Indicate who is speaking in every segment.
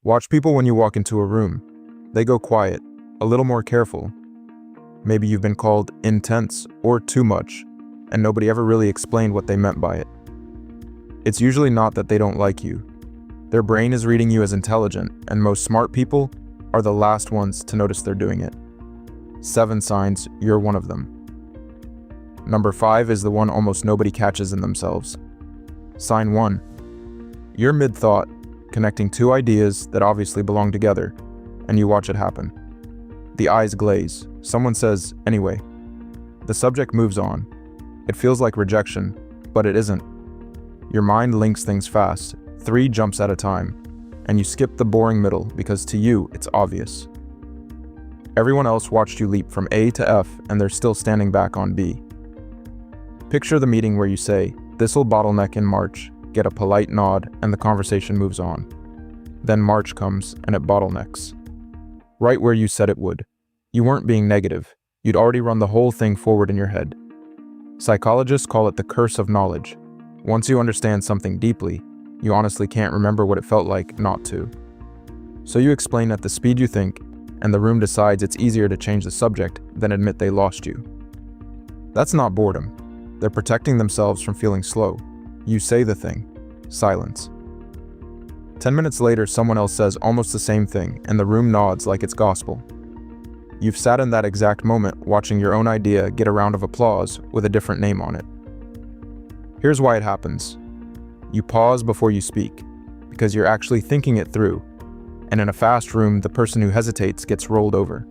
Speaker 1: Watch people when you walk into a room. They go quiet, a little more careful. Maybe you've been called intense or too much, and nobody ever really explained what they meant by it. It's usually not that they don't like you. Their brain is reading you as intelligent, and most smart people are the last ones to notice they're doing it. 7 signs you're one of them. Number 5 is the one almost nobody catches in themselves. Sign 1. You're mid-thought, connecting 2 ideas that obviously belong together, and you watch it happen. The eyes glaze. Someone says, "Anyway." The subject moves on. It feels like rejection, but it isn't. Your mind links things fast, 3 jumps at a time, and you skip the boring middle because to you, it's obvious. Everyone else watched you leap from A to F, and they're still standing back on B. Picture the meeting where you say, "This'll bottleneck in March," get a polite nod, and the conversation moves on. Then March comes, and it bottlenecks. Right where you said it would. You weren't being negative. You'd already run the whole thing forward in your head. Psychologists call it the curse of knowledge. Once you understand something deeply, you honestly can't remember what it felt like not to. So you explain at the speed you think, and the room decides it's easier to change the subject than admit they lost you. That's not boredom. They're protecting themselves from feeling slow. You say the thing. Silence. 10 minutes later, someone else says almost the same thing, and the room nods like it's gospel. You've sat in that exact moment watching your own idea get a round of applause with a different name on it. Here's why it happens. You pause before you speak, because you're actually thinking it through, and in a fast room, the person who hesitates gets rolled over.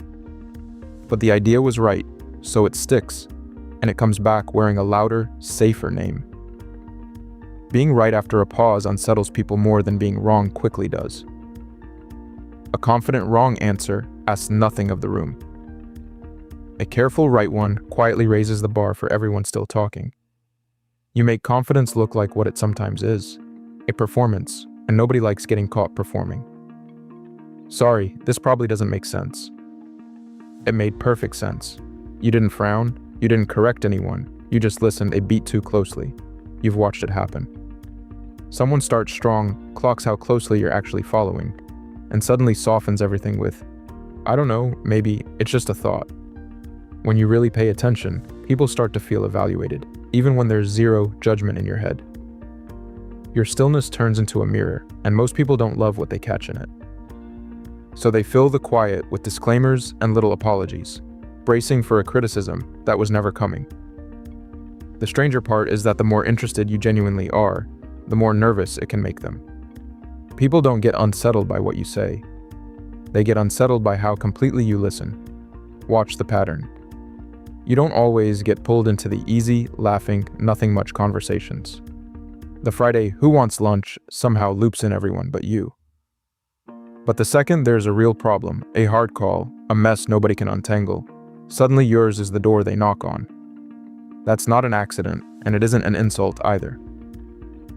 Speaker 1: But the idea was right, so it sticks, and it comes back wearing a louder, safer name. Being right after a pause unsettles people more than being wrong quickly does. A confident wrong answer asks nothing of the room. A careful right one quietly raises the bar for everyone still talking. You make confidence look like what it sometimes is, a performance, and nobody likes getting caught performing. Sorry, this probably doesn't make sense. It made perfect sense. You didn't frown, you didn't correct anyone, you just listened a beat too closely. You've watched it happen. Someone starts strong, clocks how closely you're actually following, and suddenly softens everything with, "I don't know, maybe, it's just a thought." When you really pay attention, people start to feel evaluated, even when there's zero judgment in your head. Your stillness turns into a mirror, and most people don't love what they catch in it. So they fill the quiet with disclaimers and little apologies, bracing for a criticism that was never coming. The stranger part is that the more interested you genuinely are, the more nervous it can make them. People don't get unsettled by what you say. They get unsettled by how completely you listen. Watch the pattern. You don't always get pulled into the easy, laughing, nothing much conversations. The Friday "who wants lunch" somehow loops in everyone but you. But the second there's a real problem, a hard call, a mess nobody can untangle, suddenly yours is the door they knock on. That's not an accident, and it isn't an insult either.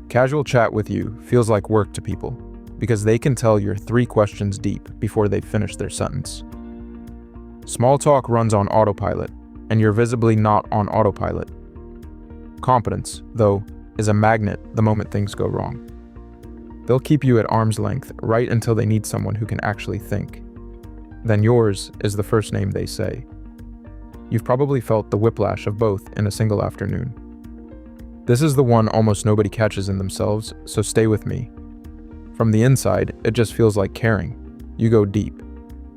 Speaker 1: Casual chat with you feels like work to people, because they can tell you're 3 questions deep before they've finished their sentence. Small talk runs on autopilot, and you're visibly not on autopilot. Competence, though, is a magnet the moment things go wrong. They'll keep you at arm's length right until they need someone who can actually think. Then yours is the first name they say. You've probably felt the whiplash of both in a single afternoon. This is the one almost nobody catches in themselves, so stay with me. From the inside, it just feels like caring. You go deep.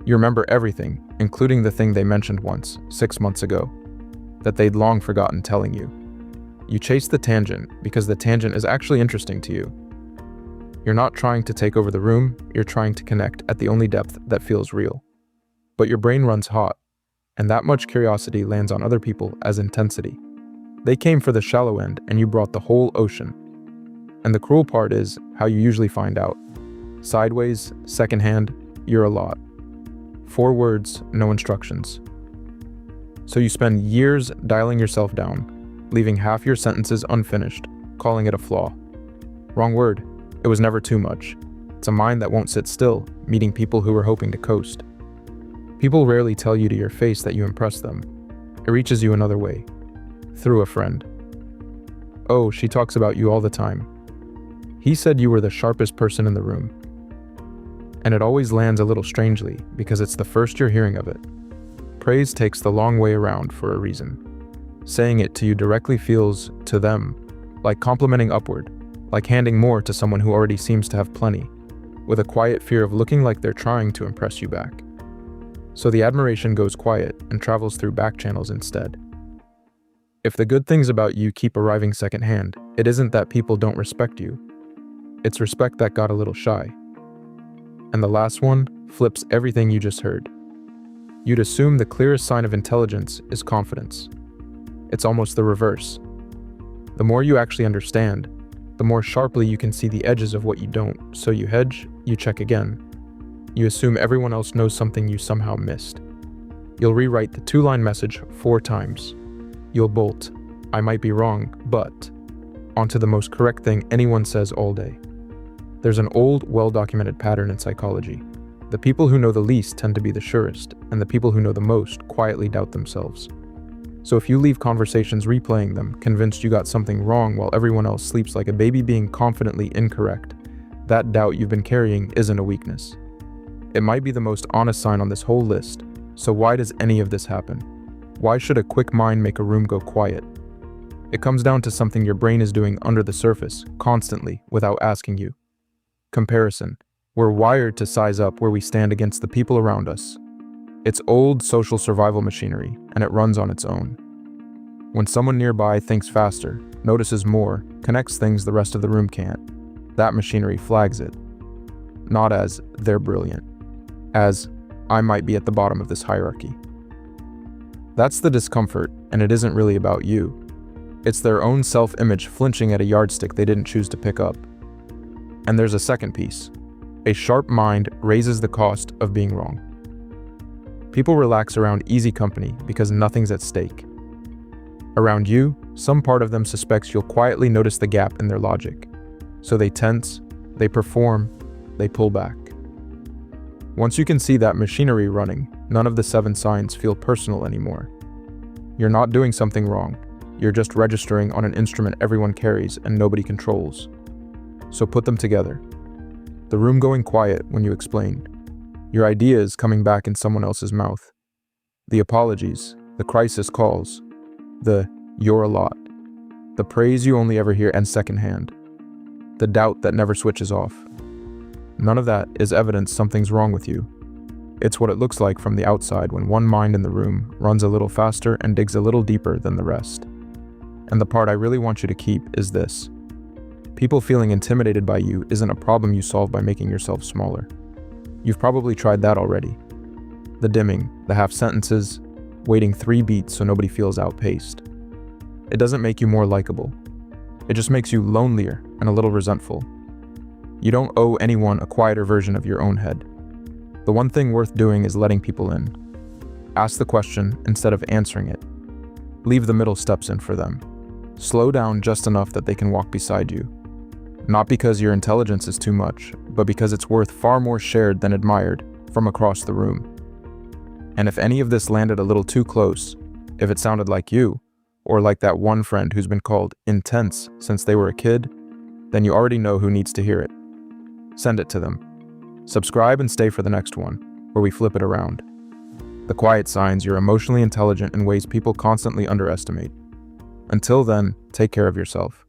Speaker 1: You remember everything, including the thing they mentioned once, 6 months ago, that they'd long forgotten telling you. You chase the tangent because the tangent is actually interesting to you. You're not trying to take over the room, you're trying to connect at the only depth that feels real. But your brain runs hot, and that much curiosity lands on other people as intensity. They came for the shallow end, and you brought the whole ocean. And the cruel part is how you usually find out. Sideways, secondhand, you're a lot. 4 words, no instructions. So you spend years dialing yourself down, leaving half your sentences unfinished, calling it a flaw. Wrong word. It was never too much. It's a mind that won't sit still, meeting people who were hoping to coast. People rarely tell you to your face that you impress them. It reaches you another way. Through a friend. "Oh, she talks about you all the time. He said you were the sharpest person in the room." And it always lands a little strangely because it's the first you're hearing of it. Praise takes the long way around for a reason. Saying it to you directly feels, to them, like complimenting upward, like handing more to someone who already seems to have plenty, with a quiet fear of looking like they're trying to impress you back. So the admiration goes quiet and travels through back channels instead. If the good things about you keep arriving secondhand, it isn't that people don't respect you. It's respect that got a little shy. And the last one flips everything you just heard. You'd assume the clearest sign of intelligence is confidence. It's almost the reverse. The more you actually understand, the more sharply you can see the edges of what you don't, so you hedge, you check again. You assume everyone else knows something you somehow missed. You'll rewrite the 2-line message 4 times. You'll bolt, "I might be wrong, but," onto the most correct thing anyone says all day. There's an old, well-documented pattern in psychology. The people who know the least tend to be the surest, and the people who know the most quietly doubt themselves. So if you leave conversations replaying them, convinced you got something wrong while everyone else sleeps like a baby being confidently incorrect, that doubt you've been carrying isn't a weakness. It might be the most honest sign on this whole list, so why does any of this happen? Why should a quick mind make a room go quiet? It comes down to something your brain is doing under the surface, constantly, without asking you. Comparison. We're wired to size up where we stand against the people around us. It's old social survival machinery, and it runs on its own. When someone nearby thinks faster, notices more, connects things the rest of the room can't, that machinery flags it. Not as, "they're brilliant," as, "I might be at the bottom of this hierarchy." That's the discomfort, and it isn't really about you. It's their own self-image flinching at a yardstick they didn't choose to pick up. And there's a second piece. A sharp mind raises the cost of being wrong. People relax around easy company because nothing's at stake. Around you, some part of them suspects you'll quietly notice the gap in their logic. So they tense, they perform, they pull back. Once you can see that machinery running, none of the 7 signs feel personal anymore. You're not doing something wrong. You're just registering on an instrument everyone carries and nobody controls. So put them together. The room going quiet when you explain. Your ideas coming back in someone else's mouth. The apologies, the crisis calls, the "you're a lot," the praise you only ever hear and secondhand, the doubt that never switches off. None of that is evidence something's wrong with you. It's what it looks like from the outside when one mind in the room runs a little faster and digs a little deeper than the rest. And the part I really want you to keep is this. People feeling intimidated by you isn't a problem you solve by making yourself smaller. You've probably tried that already. The dimming, the half sentences, waiting 3 beats so nobody feels outpaced. It doesn't make you more likable. It just makes you lonelier and a little resentful. You don't owe anyone a quieter version of your own head. The one thing worth doing is letting people in. Ask the question instead of answering it. Leave the middle steps in for them. Slow down just enough that they can walk beside you. Not because your intelligence is too much, but because it's worth far more shared than admired from across the room. And if any of this landed a little too close, if it sounded like you, or like that one friend who's been called intense since they were a kid, then you already know who needs to hear it. Send it to them. Subscribe and stay for the next one, where we flip it around. The quiet signs you're emotionally intelligent in ways people constantly underestimate. Until then, take care of yourself.